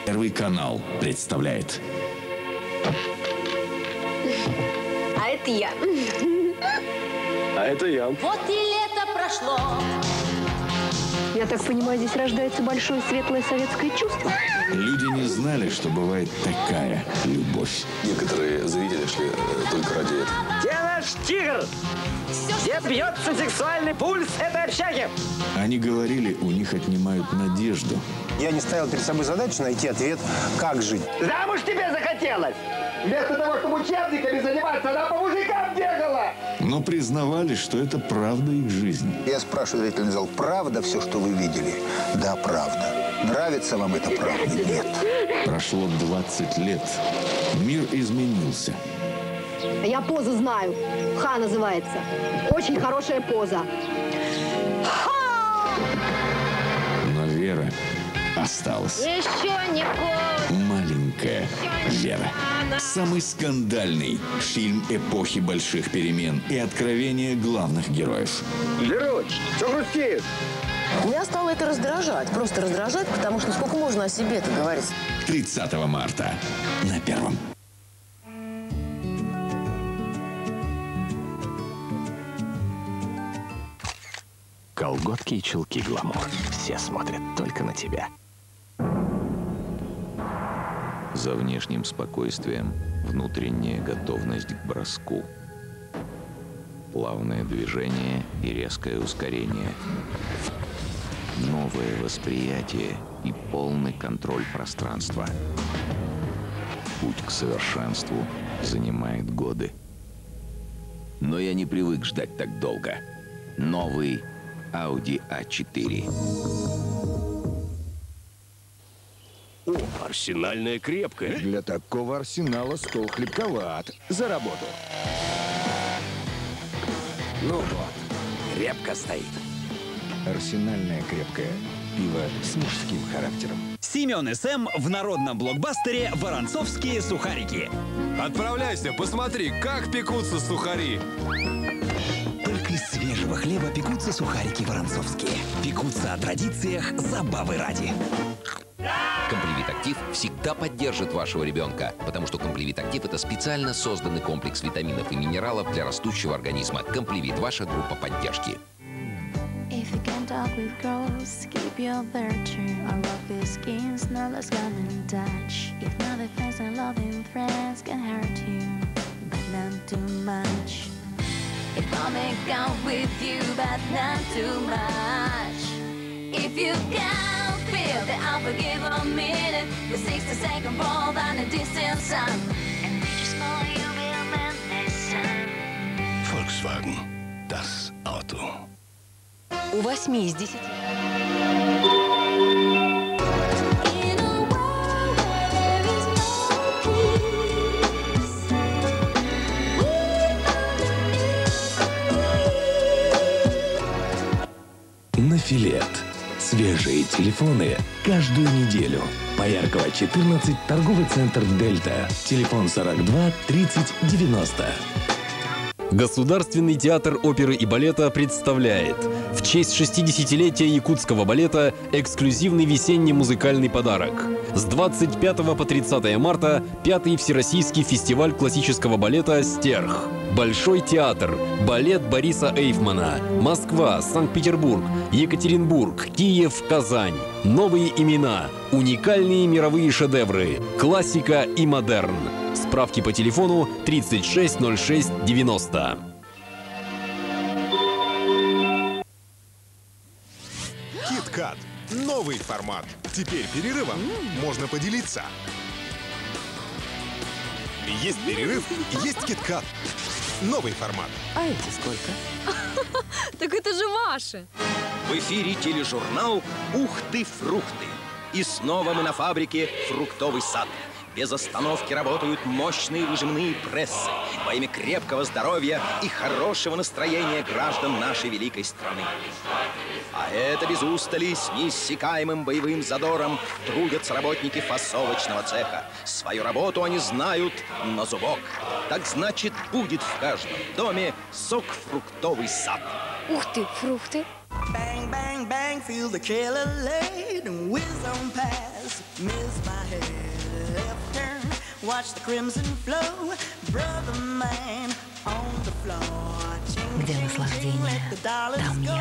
Первый канал представляет. А это я. А это я. Вот и лето прошло. Я так понимаю, здесь рождается большое светлое советское чувство. Люди не знали, что бывает такая любовь. Некоторые зрители шли только ради этого. Где наш тигр? Где бьется сексуальный пульс этой общаги? Они говорили, у них отнимают надежду. Я не ставил перед собой задачу найти ответ, как жить. Замуж тебе захотелось? Вместо того, чтобы учебниками заниматься, она по мужикам бегала! Но признавали, что это правда их жизни. Я спрашиваю зрительный зал, правда все, что вы видели? Да, правда. Нравится вам это правда? Нет. Прошло 20 лет. Мир изменился. Я позу знаю. Ха называется. Очень хорошая поза. Но Вера осталась. Еще не поздно. Маленькая Вера. Самый скандальный фильм эпохи больших перемен и откровения главных героев. Веруч, что грустишь? Меня стало это раздражать. Просто раздражать, потому что сколько можно о себе-то говорить. 30 марта на Первом. Колготки и чулки «Гламур». Все смотрят только на тебя. За внешним спокойствием внутренняя готовность к броску. Плавное движение и резкое ускорение. Новое восприятие и полный контроль пространства. Путь к совершенству занимает годы. Но я не привык ждать так долго. Новый Audi A4. О, арсенальная крепкая. Для такого арсенала стол хлебковат. За работу. Ну вот, крепко стоит. Арсенальная крепкая. Пиво с мужским характером. Семен СМ в народном блокбастере «Воронцовские сухарики». Отправляйся, посмотри, как пекутся сухари. Только из свежего хлеба пекутся сухарики воронцовские. Пекутся о традициях забавы ради. Комплевит Актив всегда поддержит вашего ребенка, потому что Комплевит Актив – это специально созданный комплекс витаминов и минералов для растущего организма. Комплевит – ваша группа поддержки. If I'll make out with you, but not too much. If you can't feel that I'll forgive a minute, the 60-second ball on a distant sun. And we just follow you, Bill Madison. Volkswagen. Das Auto. У 8 из 10. Нафилет. Свежие телефоны каждую неделю. Пояркова, 14, торговый центр «Дельта». Телефон 42 30 90. Государственный театр оперы и балета представляет в честь 60-летия якутского балета эксклюзивный весенний музыкальный подарок. С 25 по 30 марта 5-й Всероссийский фестиваль классического балета «Стерх». Большой театр, балет Бориса Эйфмана, Москва, Санкт-Петербург, Екатеринбург, Киев, Казань. Новые имена, уникальные мировые шедевры, классика и модерн. Справки по телефону 36 06 90. KitKat. Новый формат. Теперь перерывом можно поделиться. Есть перерыв, есть KitKat. Новый формат. А эти сколько? Так это же ваши. В эфире тележурнал «Ух ты, фрукты». И снова мы на фабрике «Фруктовый сад». Без остановки работают мощные выжимные прессы во имя крепкого здоровья и хорошего настроения граждан нашей великой страны. А это без устали, с неиссякаемым боевым задором трудятся работники фасовочного цеха. Свою работу они знают на зубок. Так значит, будет в каждом доме сок «Фруктовый сад». Ух ты, фрукты. Bang, bang, bang, feel the killer laid and whiz on past. Где наслаждение, там я.